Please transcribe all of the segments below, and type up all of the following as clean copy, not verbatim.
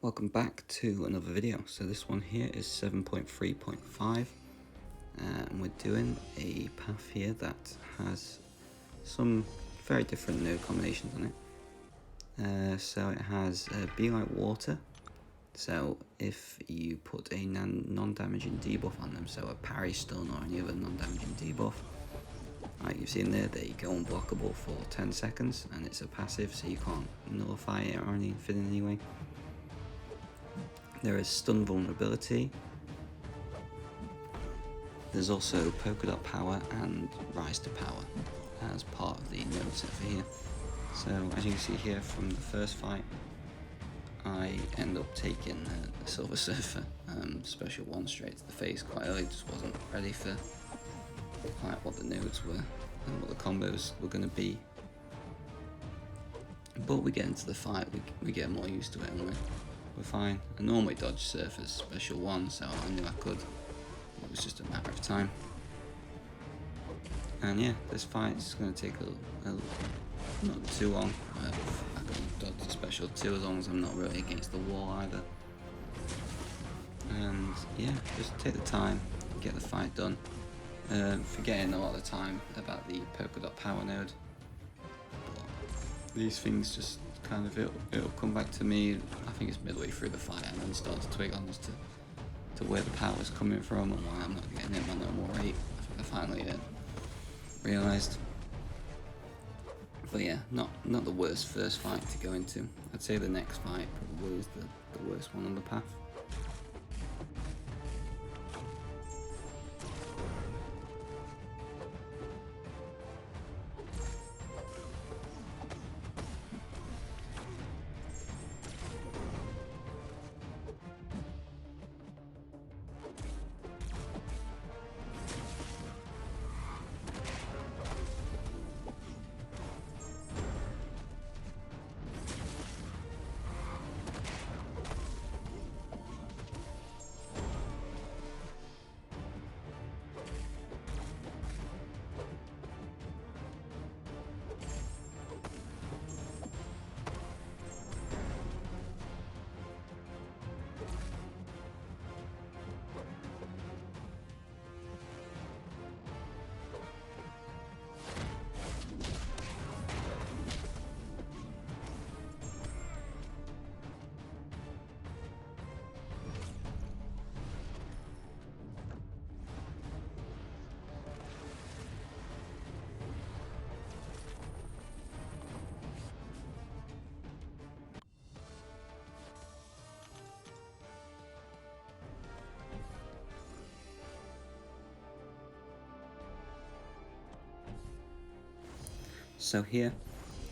Welcome back to another video. So this one here is 7.3.5 and we're doing a path here that has some very different node combinations on it. So it has Be Like Water, so if you put a non-damaging debuff on them, so a parry stun or any other non-damaging debuff, like you've seen there, they go unblockable for 10 seconds and it's a passive, so you can't nullify it or anything in any way. There is stun vulnerability. There's also polka dot power and rise to power as part of the node set for here. So as you can see here from the first fight, I end up taking the Silver Surfer special one straight to the face quite early. Just wasn't ready for quite what the nodes were and what the combos were going to be. But we get into the fight, we get more used to it, and we're fine. I normally dodge Surfer's special one, so I knew I could. It was just a matter of time. And yeah, this fight's going to take not too long. I can dodge the special too, as long as I'm not really against the wall either. And yeah, just take the time, get the fight done. Forgetting a lot of the time about the polka dot power node. But these things just kind of, it'll come back to me. I think it's midway through the fight and then start to twig on as to where the power is coming from and why I'm not getting it my normal rate. I finally realised. But yeah, not the worst first fight to go into. I'd say the next fight probably is the worst one on the path. So here,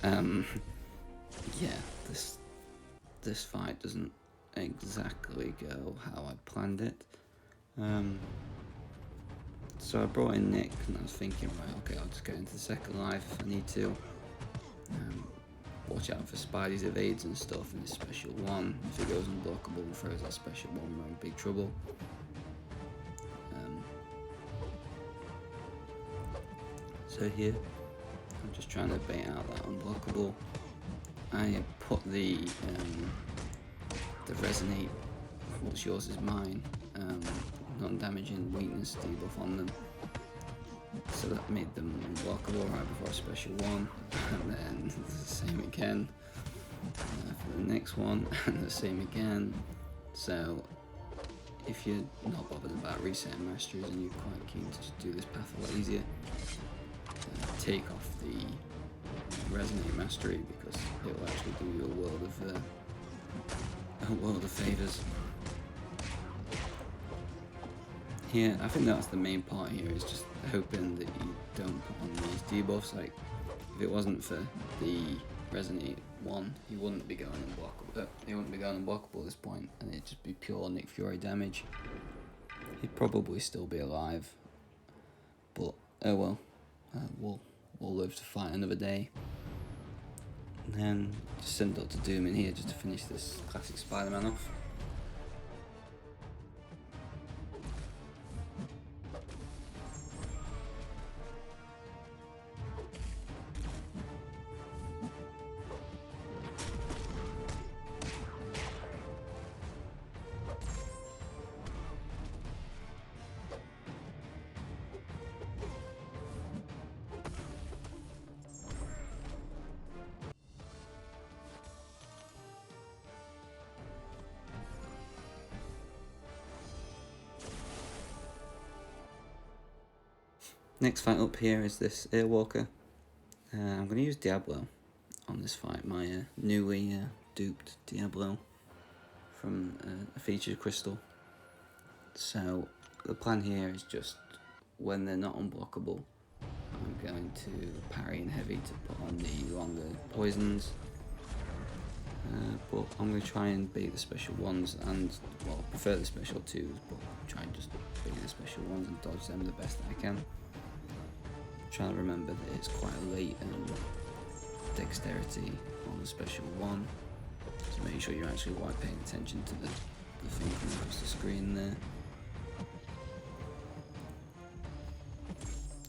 yeah, this fight doesn't exactly go how I planned it. So I brought in Nick and I was thinking, right, okay, I'll just go into the second life if I need to. Watch out for Spidey's evades and stuff and his special one. If he goes unblockable and throws that special one, we're in big trouble. So here, I'm just trying to bait out that unblockable. I put the resonate, what's yours is mine, non-damaging weakness debuff on them. So that made them unblockable right before a special one, and then the same again for the next one, and the same again. So if you're not bothered about resetting masteries and you're quite keen to just do this path a lot easier, take off the resonate mastery because it will actually do you a world of favours. Yeah, I think that's the main part here, is just hoping that you don't put on these debuffs. Like, if it wasn't for the resonate one, he wouldn't be going unblockable. He wouldn't be going unblockable at this point, and it'd just be pure Nick Fury damage. He'd probably still be alive, but oh well. We'll live to fight another day. And then just send Dr. Doom in here just to finish this classic Spider-Man off. Next fight up here is this Airwalker. I'm going to use Diablo on this fight, my newly duped Diablo from a featured crystal. So the plan here is just when they're not unblockable, I'm going to parry in heavy to put on the longer poisons. But I'm going to try and bait the special ones and, well, prefer the special twos, but try and just bait the special ones and dodge them the best that I can. Trying to remember that it's quite a late dexterity on the special one, so make sure you're actually paying attention to the thing coming across the screen there.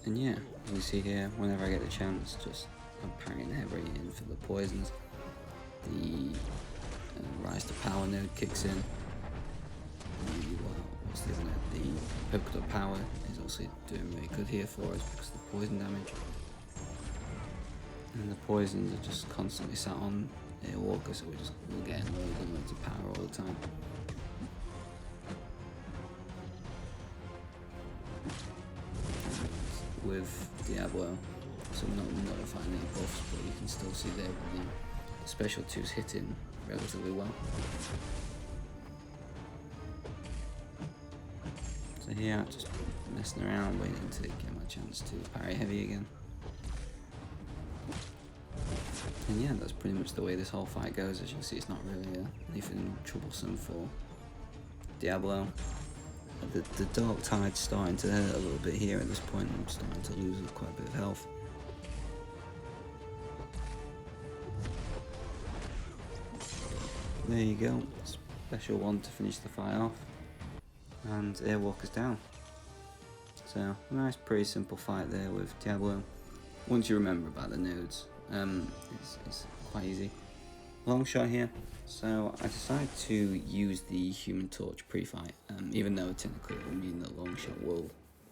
And yeah, as you see here, whenever I get the chance, just I'm parrying heavily in for the poisons. The rise to power node kicks in. What's the other node? The polka dot power is also doing really good here for us because of the poison damage. And the poisons are just constantly sat on Airwalker, so we're getting loads of power all the time. With Diablo, so not notifying any buffs, but you can still see there the special twos hitting relatively well. So here, just messing around, waiting to get my chance to parry heavy again. And yeah, that's pretty much the way this whole fight goes. As you can see, it's not really anything troublesome for Diablo. The Dark Tide's starting to hurt a little bit here at this point. I'm starting to lose quite a bit of health. There you go, special one to finish the fight off, and Airwalker's down. So, nice, pretty simple fight there with Diablo. Once you remember about the nodes, it's quite easy. Long shot here. So I decided to use the Human Torch pre-fight, even though technically it will mean that long shot will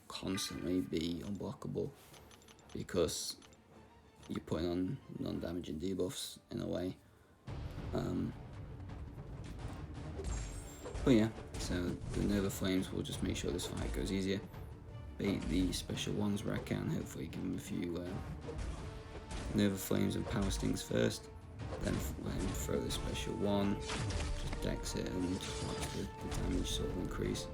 constantly be unblockable because you're putting on non-damaging debuffs in a way. But yeah, so the Nova Flames will just make sure this fight goes easier. Bait the special ones where I can, hopefully give them a few Nova Flames and Power Stings first. Then let him throw the special one, just dex it and just watch the damage sort of increase.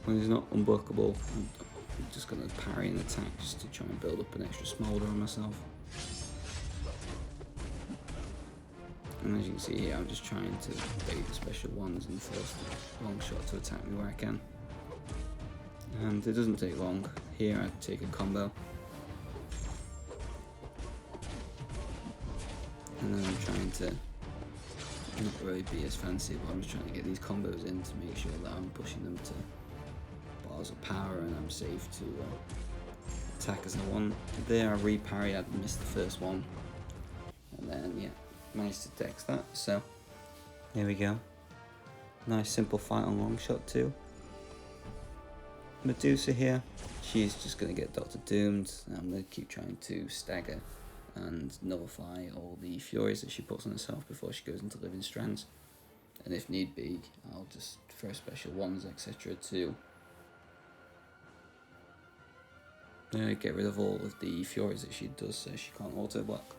When he's not unblockable, I'm just going to parry and attack just to try and build up an extra smolder on myself. And as you can see here, I'm just trying to bait the special ones and force the long shot to attack me where I can. And it doesn't take long. Here I take a combo. And then I'm trying to not really be as fancy, but I'm just trying to get these combos in to make sure that I'm pushing them to bars of power and I'm safe to attack as I want. There I re-parry, I missed the first one. And then yeah, managed to dex that, so there we go. Nice simple fight on long shot too. Medusa here, she's just going to get Doctor Doomed. I'm going to keep trying to stagger and nullify all the furies that she puts on herself before she goes into Living Strands. And if need be, I'll just throw special ones, etc. to get rid of all of the furies that she does so she can't auto-block.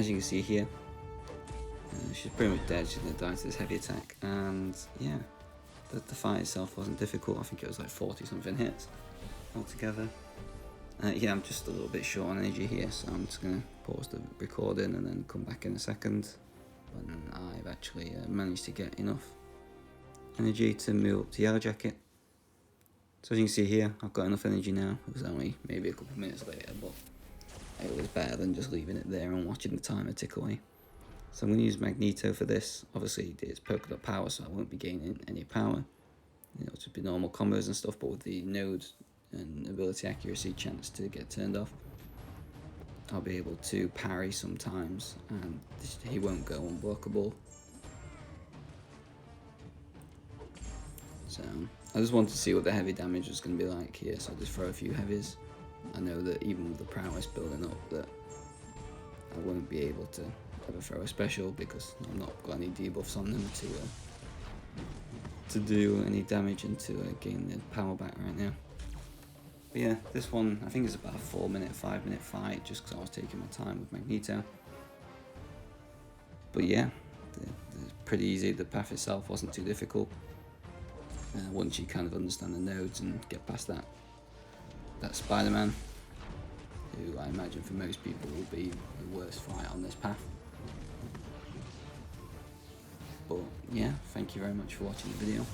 as you can see here, she's pretty much dead. She's going to die to this heavy attack. And yeah, the fight itself wasn't difficult. I think it was like 40 something hits altogether. Yeah, I'm just a little bit short on energy here, so I'm just going to pause the recording and then come back in a second. But I've actually managed to get enough energy to move up to Yellow Jacket. So as you can see here, I've got enough energy now. It was only maybe a couple of minutes later, but it was better than just leaving it there and watching the timer tick away. So I'm going to use Magneto for this. Obviously it's Polka power, so I won't be gaining any power. You know, it would be normal combos and stuff, but with the node and ability accuracy chance to get turned off, I'll be able to parry sometimes, and he won't go unblockable. So I just wanted to see what the heavy damage was going to be like here, so I'll just throw a few heavies. I know that even with the prowess building up, that I won't be able to ever throw a special because I've not got any debuffs on them to do any damage and to gain the power back right now. But yeah, this one I think is about a 4-minute, 5-minute fight, just because I was taking my time with Magneto. But yeah, it's pretty easy. The path itself wasn't too difficult. Once you kind of understand the nodes and get past that Spider-Man, who I imagine for most people will be the worst fight on this path. But yeah, thank you very much for watching the video.